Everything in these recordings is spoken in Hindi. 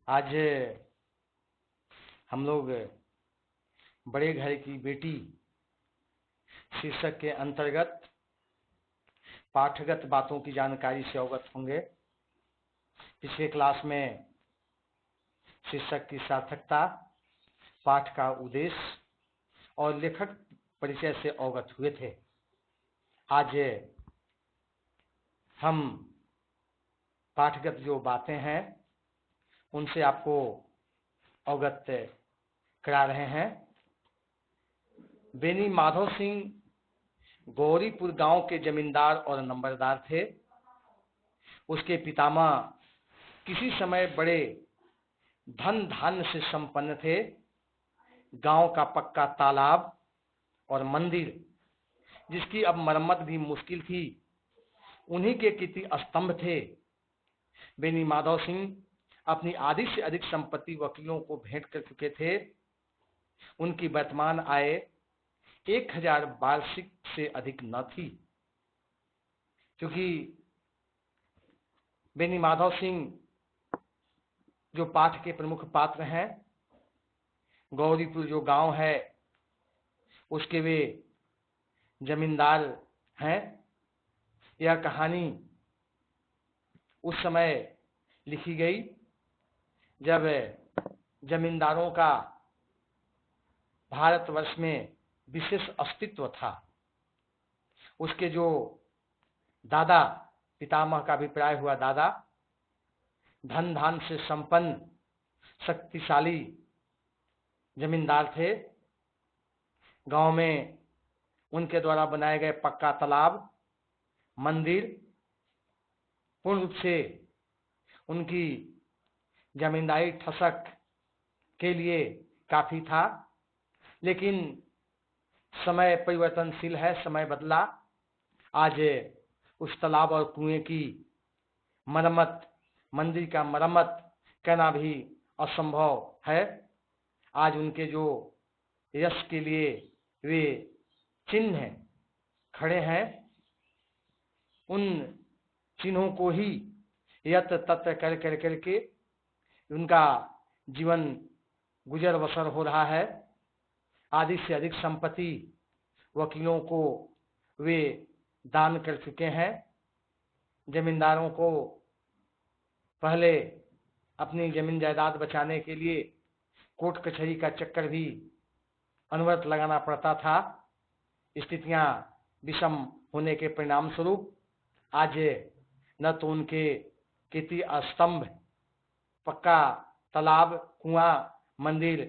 आज हम लोग बड़े घर की बेटी शीर्षक के अंतर्गत पाठगत बातों की जानकारी से अवगत होंगे। पिछले क्लास में शीर्षक की सार्थकता, पाठ का उद्देश्य और लेखक परिचय से अवगत हुए थे। आज हम पाठगत जो बातें हैं उनसे आपको अवगत करा रहे हैं। बेनी माधव सिंह गौरीपुर गांव के जमींदार और नंबरदार थे। उसके पितामह किसी समय बड़े धन धान्य से संपन्न थे। गांव का पक्का तालाब और मंदिर, जिसकी अब मरम्मत भी मुश्किल थी, उन्हीं के कीर्ति स्तंभ थे। बेनी माधव सिंह अपनी आधी से अधिक संपत्ति वकीलों को भेंट कर चुके थे। उनकी वर्तमान आय 1000 वार्षिक से अधिक न थी। क्योंकि बेनी माधव सिंह जो पाठ के प्रमुख पात्र हैं, गौरीपुर जो गांव है उसके वे जमींदार हैं। यह कहानी उस समय लिखी गई जब जमींदारों का भारतवर्ष में विशेष अस्तित्व था। उसके जो दादा, पितामह का अभिप्राय हुआ दादा, धन धान से संपन्न शक्तिशाली जमींदार थे। गांव में उनके द्वारा बनाए गए पक्का तालाब, मंदिर पूर्ण रूप से उनकी जमींदारी ठसक के लिए काफी था। लेकिन समय परिवर्तनशील है, समय बदला। आज उस तालाब और कुएं की मरम्मत, मंदिर का मरम्मत करना भी असंभव है। आज उनके जो यश के लिए वे चिन्ह खड़े हैं, उन चिन्हों को ही यत्र तत्र कर करके उनका जीवन गुजर बसर हो रहा है। आधी से अधिक संपत्ति वकीलों को वे दान कर चुके हैं। जमींदारों को पहले अपनी जमीन जायदाद बचाने के लिए कोर्ट कचहरी का चक्कर भी अनवरत लगाना पड़ता था। स्थितियां विषम होने के परिणाम स्वरूप आज न तो उनके कीर्ति स्तंभ, पक्का तालाब, कुआं, मंदिर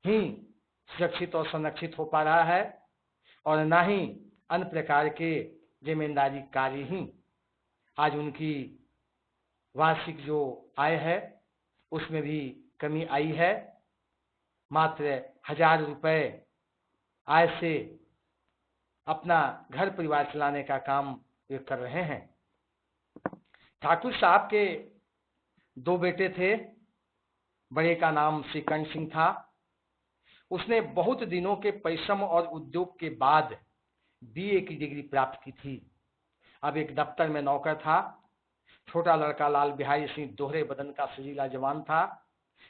ही सुरक्षित और संरक्षित हो पा रहा है और न ही अन्य प्रकार के जिम्मेदारी कार्य ही। आज उनकी वार्षिक जो आय है उसमें भी कमी आई है। मात्र 1000 रुपए आय से अपना घर परिवार चलाने का काम वे कर रहे हैं। ठाकुर साहब के 2 बेटे थे। बड़े का नाम श्रीकंठ सिंह था। उसने बहुत दिनों के परिश्रम और उद्योग के बाद बीए की डिग्री प्राप्त की थी। अब एक दफ्तर में नौकर था। छोटा लड़का लाल बिहारी सिंह दोहरे बदन का सजीला जवान था।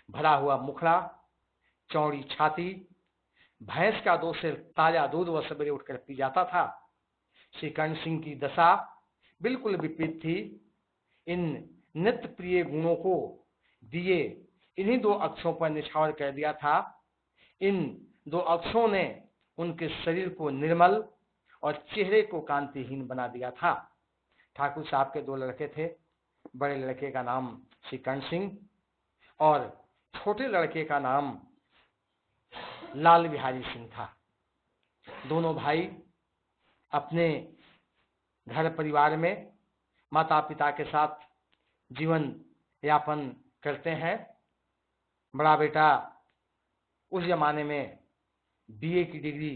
भरा हुआ मुखड़ा, चौड़ी छाती, भैंस का दूध से ताजा दूध वह सवेरे उठकर पी जाता था। श्रीकंठ सिंह की दशा बिल्कुल विपरीत थी। इन नित्य प्रिय गुणों को दिए इन्हीं 2 अक्षरों पर निछावर कर दिया था। इन 2 अक्षरों ने उनके शरीर को निर्मल और चेहरे को कांतिहीन बना दिया था। ठाकुर साहब के 2 लड़के थे। बड़े लड़के का नाम श्रीकंठ सिंह और छोटे लड़के का नाम लाल बिहारी सिंह था। दोनों भाई अपने घर परिवार में माता पिता के साथ जीवन यापन करते हैं। बड़ा बेटा उस जमाने में बीए की डिग्री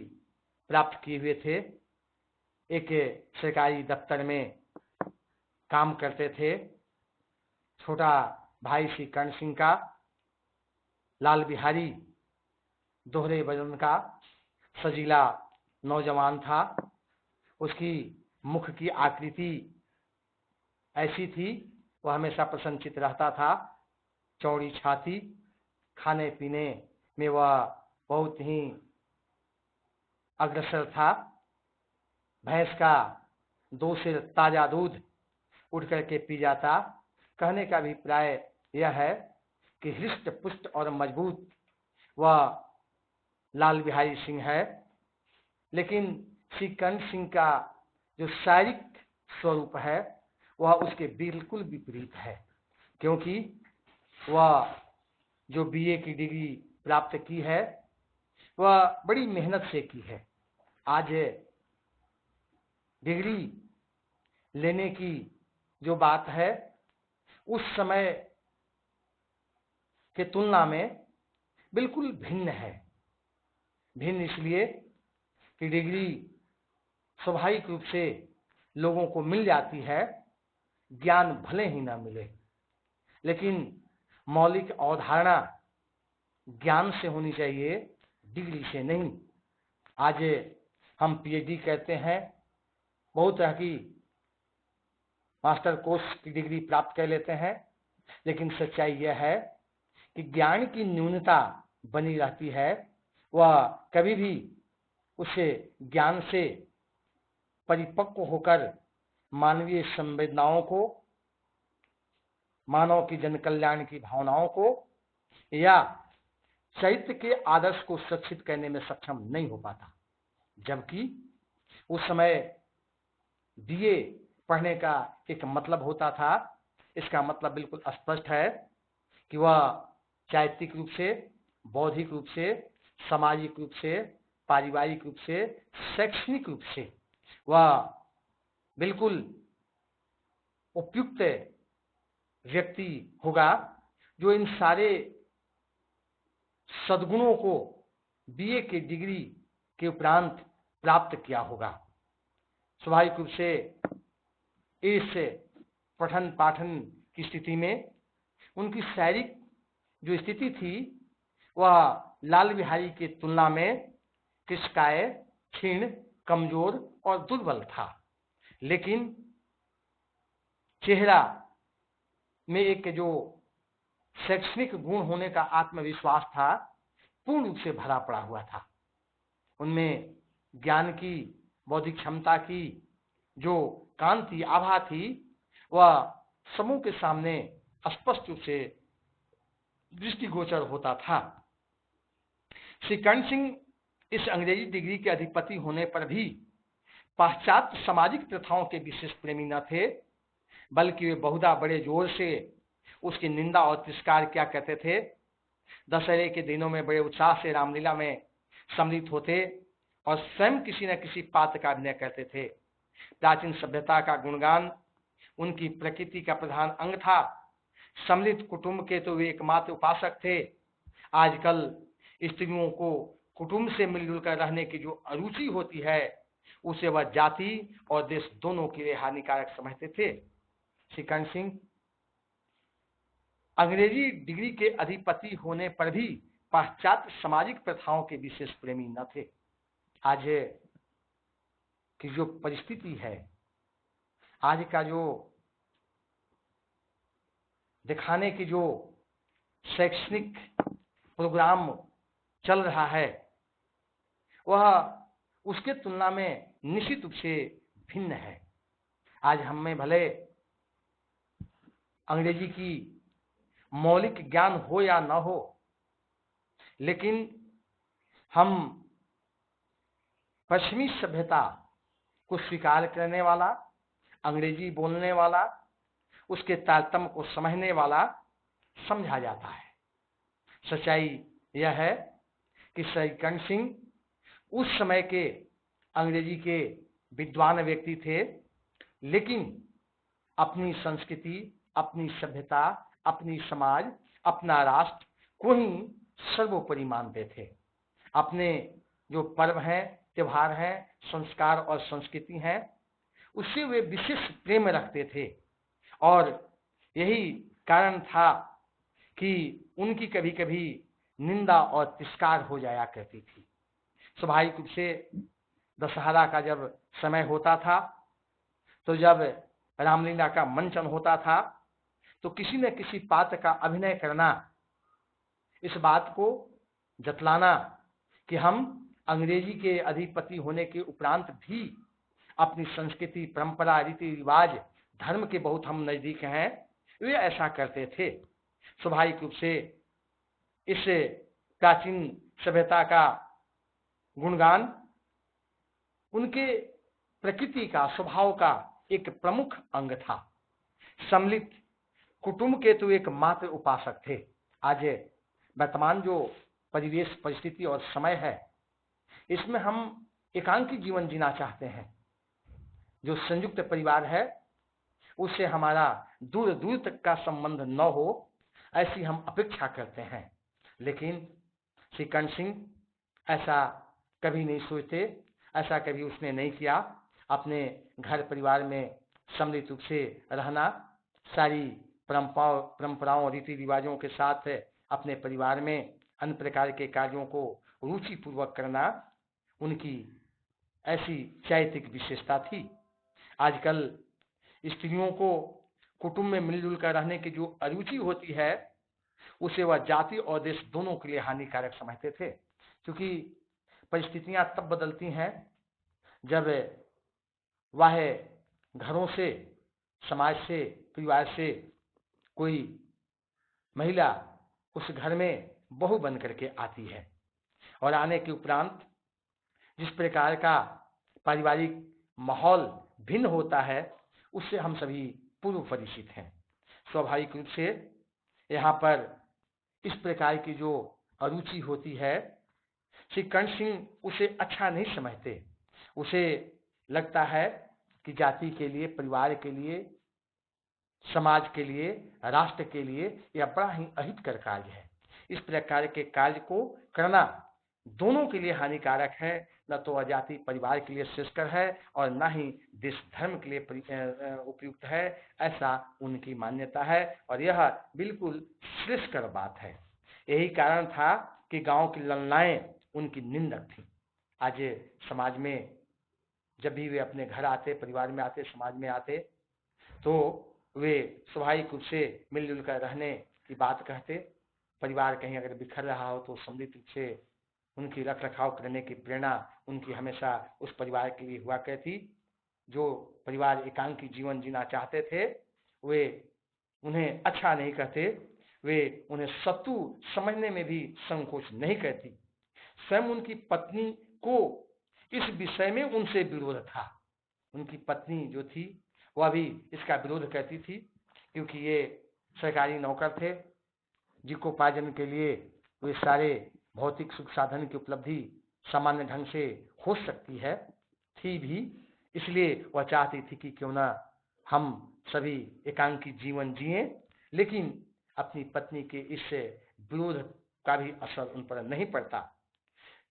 प्राप्त किए हुए थे। एक सरकारी दफ्तर में काम करते थे। छोटा भाई श्रीकंठ सिंह का लाल बिहारी दोहरे वजन का सजीला नौजवान था। उसकी मुख की आकृति ऐसी थी, वह हमेशा प्रसन्नचित रहता था। चौड़ी छाती, खाने पीने में वह बहुत ही अग्रसर था। भैंस का 2 सेर ताजा दूध उठ करके पी जाता। कहने का अभिप्राय यह है कि हृष्ट पुष्ट और मजबूत वह लाल बिहारी सिंह है। लेकिन श्री कर्ण सिंह का जो शारीरिक स्वरूप है वह उसके बिल्कुल विपरीत है, क्योंकि वह जो बीए की डिग्री प्राप्त की है वह बड़ी मेहनत से की है। आज डिग्री लेने की जो बात है उस समय के तुलना में बिल्कुल भिन्न है। भिन्न इसलिए कि डिग्री स्वाभाविक रूप से लोगों को मिल जाती है, ज्ञान भले ही ना मिले, लेकिन मौलिक अवधारणा ज्ञान से होनी चाहिए, डिग्री से नहीं। आज हम पीएचडी कहते हैं, बहुत तरह की मास्टर कोर्स की डिग्री प्राप्त कर लेते हैं, लेकिन सच्चाई यह है कि ज्ञान की न्यूनता बनी रहती है। वह कभी भी उसे ज्ञान से परिपक्व होकर मानवीय संवेदनाओं को, मानव की जन कल्याण की भावनाओं को या चरित्र के आदर्श को सुरक्षित करने में सक्षम नहीं हो पाता। जबकि उस समय बीए पढ़ने का एक मतलब होता था। इसका मतलब बिल्कुल स्पष्ट है कि वह चारित्रिक रूप से, बौद्धिक रूप से, सामाजिक रूप से, पारिवारिक रूप से, शैक्षणिक रूप से वह बिल्कुल उपयुक्त व्यक्ति होगा, जो इन सारे सद्गुणों को बीए की डिग्री के उपरांत प्राप्त किया होगा। स्वाभाविक रूप से इस पठन पाठन की स्थिति में उनकी शारीरिक जो स्थिति थी वह लाल बिहारी की तुलना में कृशकाय, क्षीण, कमजोर और दुर्बल था। लेकिन चेहरा में एक जो शैक्षणिक गुण होने का आत्मविश्वास था, पूर्ण रूप से भरा पड़ा हुआ था। उनमें ज्ञान की, बौद्धिक क्षमता की जो कांति आभा थी वह समूह के सामने स्पष्ट रूप से दृष्टिगोचर होता था। श्री कर्ण सिंह इस अंग्रेजी डिग्री के अधिपति होने पर भी पाश्चात्य सामाजिक प्रथाओं के विशेष प्रेमी न थे, बल्कि वे बहुधा बड़े जोर से उसकी निंदा और तिरस्कार क्या कहते थे। दशहरे के दिनों में बड़े उत्साह से रामलीला में सम्मिलित होते और स्वयं किसी न किसी पात्र का अभिनय करते थे। प्राचीन सभ्यता का गुणगान उनकी प्रकृति का प्रधान अंग था। सम्मिलित कुटुंब के तो वे एकमात्र उपासक थे। आजकल स्त्रियों को कुटुंब से मिलजुल कर रहने की जो अरुचि होती है उसे वह जाति और देश दोनों के लिए हानिकारक समझते थे। श्री कर्ण सिंह अंग्रेजी डिग्री के अधिपति होने पर भी पाश्चात्य सामाजिक प्रथाओं के विशेष प्रेमी न थे। आज की जो परिस्थिति है, आज का जो दिखाने की जो शैक्षणिक प्रोग्राम चल रहा है वह उसके तुलना में निश्चित रूप से भिन्न है। आज हम में भले अंग्रेजी की मौलिक ज्ञान हो या न हो, लेकिन हम पश्चिमी सभ्यता को स्वीकार करने वाला, अंग्रेजी बोलने वाला, उसके तारतम्य को समझने वाला समझा जाता है। सच्चाई यह है कि श्री कर्ण सिंह उस समय के अंग्रेजी के विद्वान व्यक्ति थे, लेकिन अपनी संस्कृति, अपनी सभ्यता, अपनी समाज, अपना राष्ट्र को ही सर्वोपरि मानते थे। अपने जो पर्व हैं, त्योहार हैं, संस्कार और संस्कृति हैं, उससे वे विशेष प्रेम रखते थे और यही कारण था कि उनकी कभी कभी निंदा और तिरस्कार हो जाया करती थी। स्वाभाविक रूप से दशहरा का जब समय होता था, तो जब रामलीला का मंचन होता था, तो किसी न किसी पात्र का अभिनय करना, इस बात को जतलाना कि हम अंग्रेजी के अधिपति होने के उपरांत भी अपनी संस्कृति, परंपरा, रीति रिवाज, धर्म के बहुत हम नजदीक हैं, वे ऐसा करते थे। स्वाभाविक रूप से इस प्राचीन सभ्यता का गुणगान उनके प्रकृति का, स्वभाव का एक प्रमुख अंग था। सम्मिलित कुटुंब के तो एक मात्र उपासक थे। आज वर्तमान जो परिवेश, परिस्थिति और समय है, इसमें हम एकांकी जीवन जीना चाहते हैं। जो संयुक्त परिवार है उससे हमारा दूर दूर तक का संबंध न हो, ऐसी हम अपेक्षा करते हैं। लेकिन श्री कर्ण सिंह ऐसा कभी नहीं सोचते, ऐसा कभी उसने नहीं किया। अपने घर परिवार में सम्मिलित रूप से रहना, सारी परंपराओं, रीति रिवाजों के साथ अपने परिवार में अन्य प्रकार के कार्यों को रुचि पूर्वक करना उनकी ऐसी चारित्रिक विशेषता थी। आजकल स्त्रियों को कुटुंब में मिलजुल कर रहने की जो अरुचि होती है, उसे वह जाति और देश दोनों के लिए हानिकारक समझते थे। क्योंकि परिस्थितियां तब बदलती हैं जब वह घरों से, समाज से, परिवार से कोई महिला उस घर में बहू बन करके आती है, और आने के उपरांत जिस प्रकार का पारिवारिक माहौल भिन्न होता है, उससे हम सभी पूर्व परिचित हैं। स्वाभाविक रूप से यहाँ पर इस प्रकार की जो अरुचि होती है, श्री कर्ण सिंह उसे अच्छा नहीं समझते। उसे लगता है कि जाति के लिए, परिवार के लिए, समाज के लिए, राष्ट्र के लिए यह बड़ा ही अहितकर कार्य है। इस प्रकार के कार्य को करना दोनों के लिए हानिकारक है। न तो जाति परिवार के लिए श्रेष्ठकर है और न ही देश धर्म के लिए उपयुक्त है, ऐसा उनकी मान्यता है। और यह बिल्कुल श्रेष्ठकर बात है। यही कारण था कि गांव की ललनाएं उनकी निंदक थी। आज समाज में जब भी वे अपने घर आते, परिवार में आते, समाज में आते, तो वे स्वाभाविक रूप से मिलजुल कर रहने की बात कहते। परिवार कहीं अगर बिखर रहा हो तो सम्मिलित रूप से उनकी रख रखाव करने की प्रेरणा उनकी हमेशा उस परिवार के लिए हुआ करती। जो परिवार एकांकी जीवन जीना चाहते थे, वे उन्हें अच्छा नहीं कहते, वे उन्हें शत्रु समझने में भी संकोच नहीं करती। स्वयं उनकी पत्नी को इस विषय में उनसे विरोध था। उनकी पत्नी जो थी वह भी इसका विरोध करती थी, क्योंकि ये सरकारी नौकर थे, जीविकोपार्जन के लिए वे सारे भौतिक सुख साधन की उपलब्धि सामान्य ढंग से हो सकती है, थी भी। इसलिए वह चाहती थी कि क्यों ना हम सभी एकांकी जीवन जिएं, लेकिन अपनी पत्नी के इस विरोध का भी असर उन पर नहीं पड़ता।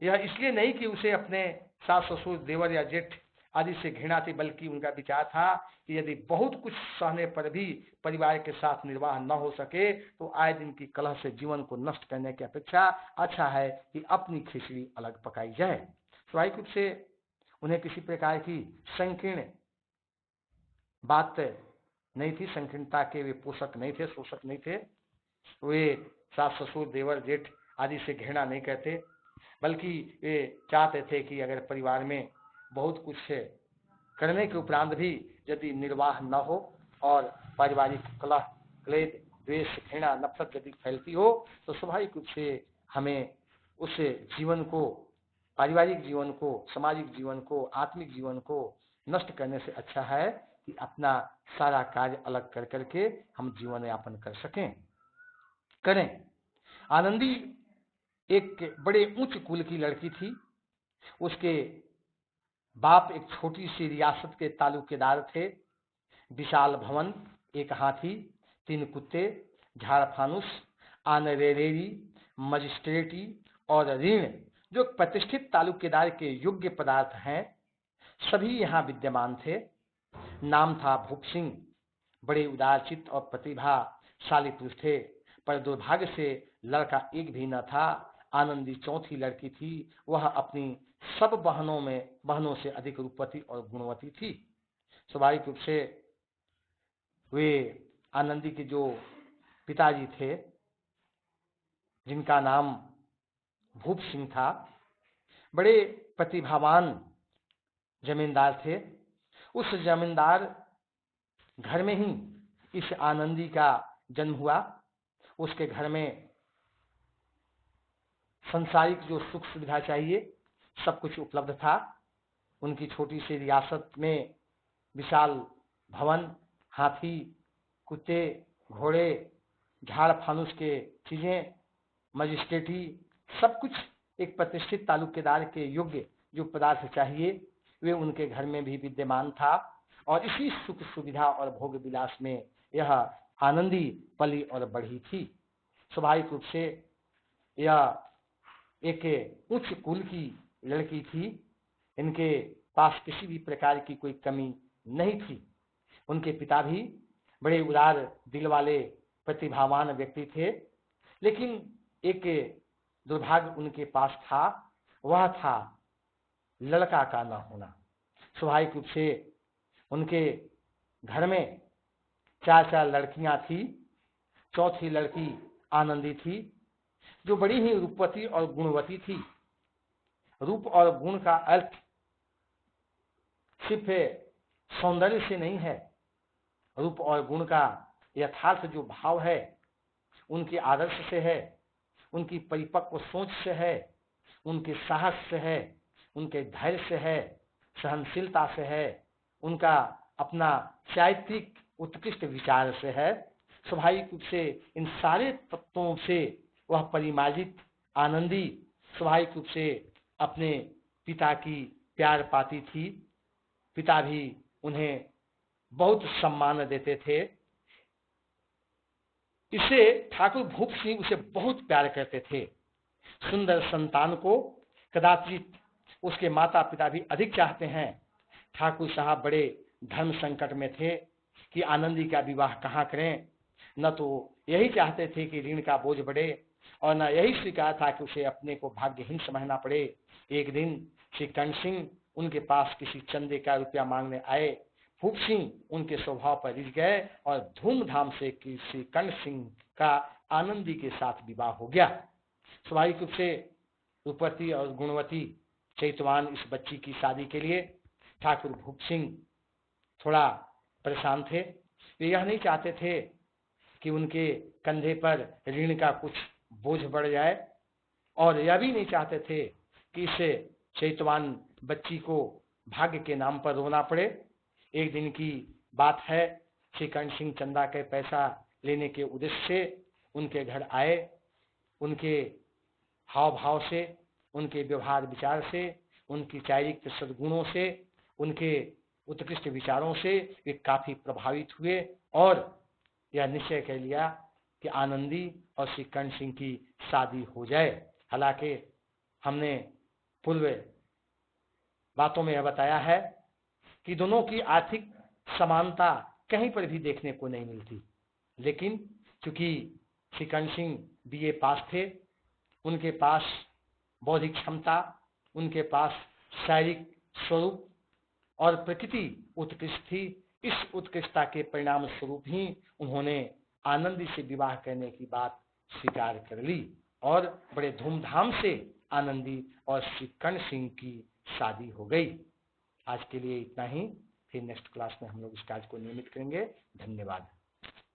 यह इसलिए नहीं कि उसे अपने सास ससुर, देवर या जेठ आदि से घृणा थी, बल्कि उनका विचार था कि यदि बहुत कुछ सहने पर भी परिवार के साथ निर्वाह न हो सके तो आए दिन की कलह से जीवन को नष्ट करने की अपेक्षा अच्छा है कि अपनी खिचड़ी अलग पकाई जाए। स्वाभाविक रूप से उन्हें किसी प्रकार की संकीर्ण बात नहीं थी, संकीर्णता के वे पोषक नहीं थे, शोषक नहीं थे। वे सास ससुर, देवर जेठ आदि से घृणा नहीं करते, बल्कि वे चाहते थे कि अगर परिवार में बहुत कुछ करने के उपरांत भी यदि निर्वाह न हो और पारिवारिक कलह, क्लेद, द्वेष, घृणा, नफरत यदि फैलती हो, तो स्वाभाविक रूप से हमें उस जीवन को, पारिवारिक जीवन को, सामाजिक जीवन को, आत्मिक जीवन को नष्ट करने से अच्छा है कि अपना सारा कार्य अलग कर करके हम जीवन यापन कर सकें, करें। आनंदी एक बड़े उच्च कुल की लड़की थी। उसके बाप एक छोटी सी रियासत के तालुकेदार थे। विशाल भवन, एक हाथी, 3 कुत्ते, झाड़फानुस, आनरेरेरी, मजिस्ट्रेटी और ऋण, जो प्रतिष्ठित तालुकेदार के योग्य पदार्थ हैं, सभी यहाँ विद्यमान थे। नाम था भूप सिंह। बड़े उदारचित्त और प्रतिभाशाली पुरुष थे, पर दुर्भाग्य से लड़का एक भी न था। आनंदी चौथी लड़की थी। वह अपनी सब बहनों से अधिक रूपवती और गुणवती थी। स्वाभाविक रूप से वे आनंदी के जो पिताजी थे, जिनका नाम भूप सिंह था, बड़े प्रतिभावान जमींदार थे। उस जमींदार घर में ही इस आनंदी का जन्म हुआ। उसके घर में संसारिक जो सुख सुविधा चाहिए सब कुछ उपलब्ध था। उनकी छोटी सी रियासत में विशाल भवन, हाथी, कुत्ते, घोड़े, झाड़ फानुस के चीजें, मजिस्ट्रेटी, सब कुछ एक प्रतिष्ठित तालुकेदार के योग्य जो पदार्थ चाहिए वे उनके घर में भी विद्यमान था। और इसी सुख सुविधा और भोग विलास में यह आनंदी पली और बढ़ी थी। स्वाभाविक रूप से यह एक उच्च कुल की लड़की थी। इनके पास किसी भी प्रकार की कोई कमी नहीं थी। उनके पिता भी बड़े उदार दिल वाले प्रतिभावान व्यक्ति थे, लेकिन एक दुर्भाग्य उनके पास था, वह था लड़का का न होना। स्वाभाविक रूप से उनके घर में 4 लड़कियां थी। चौथी लड़की आनंदी थी, जो बड़ी ही रूपवती और गुणवती थी। रूप और गुण का अर्थ सिर्फ सौंदर्य से नहीं है। रूप और गुण का यथार्थ जो भाव है उनके आदर्श से है, उनकी परिपक्व सोच से है, उनके साहस से है, उनके धैर्य से है, सहनशीलता से है, उनका अपना चारित्रिक उत्कृष्ट विचार से है। स्वाभाविक रूप से इन सारे तत्वों से वह परिमार्जित आनंदी स्वाभाविक रूप से अपने पिता की प्यार पाती थी। पिता भी उन्हें बहुत सम्मान देते थे। इसे ठाकुर भूप सिंह उसे बहुत प्यार करते थे। सुंदर संतान को कदाचित उसके माता पिता भी अधिक चाहते हैं। ठाकुर साहब बड़े धर्म संकट में थे कि आनंदी का विवाह कहाँ करें। न तो यही चाहते थे कि ऋण का बोझ बढ़े और न यही स्वीकार था कि उसे अपने को भाग्यहीन समझना पड़े। एक दिन श्री कर्ण सिंह उनके पास किसी चंदे का रुपया मांगने आए। भूप सिंह उनके स्वभाव पर रिझ गए और धूमधाम से श्री कर्ण सिंह का आनंदी के साथ विवाह हो गया। स्वाभाविक रूप से रूपवती और गुणवती चैतवान इस बच्ची की शादी के लिए ठाकुर भूप सिंह थोड़ा परेशान थे। वे यह नहीं चाहते थे कि उनके कंधे पर ऋण का कुछ बोझ बढ़ जाए और यह भी नहीं चाहते थे कि इस चैतवान बच्ची को भाग्य के नाम पर रोना पड़े। एक दिन की बात है, श्री कर्ण सिंह चंदा के पैसा लेने के उद्देश्य से उनके घर आए। उनके हाव भाव से, उनके व्यवहार विचार से, उनकी चारित्रिक सद्गुणों से, उनके उत्कृष्ट विचारों से वे काफी प्रभावित हुए और यह निश्चय कर लिया कि आनंदी और श्री कर्ण सिंह की शादी हो जाए। हालांकि हमने पूर्व बातों में यह बताया है कि दोनों की आर्थिक समानता कहीं पर भी देखने को नहीं मिलती, लेकिन चूंकि श्री कर्ण सिंह बीए पास थे, उनके पास बौद्धिक क्षमता, उनके पास शारीरिक स्वरूप और प्रकृति उत्कृष्ट थी। इस उत्कृष्टता के परिणाम स्वरूप ही उन्होंने आनंदी से विवाह करने की बात स्वीकार कर ली और बड़े धूमधाम से आनंदी और श्री कर्ण सिंह की शादी हो गई। आज के लिए इतना ही। फिर नेक्स्ट क्लास में हम लोग इस कार्य को नियमित करेंगे। धन्यवाद।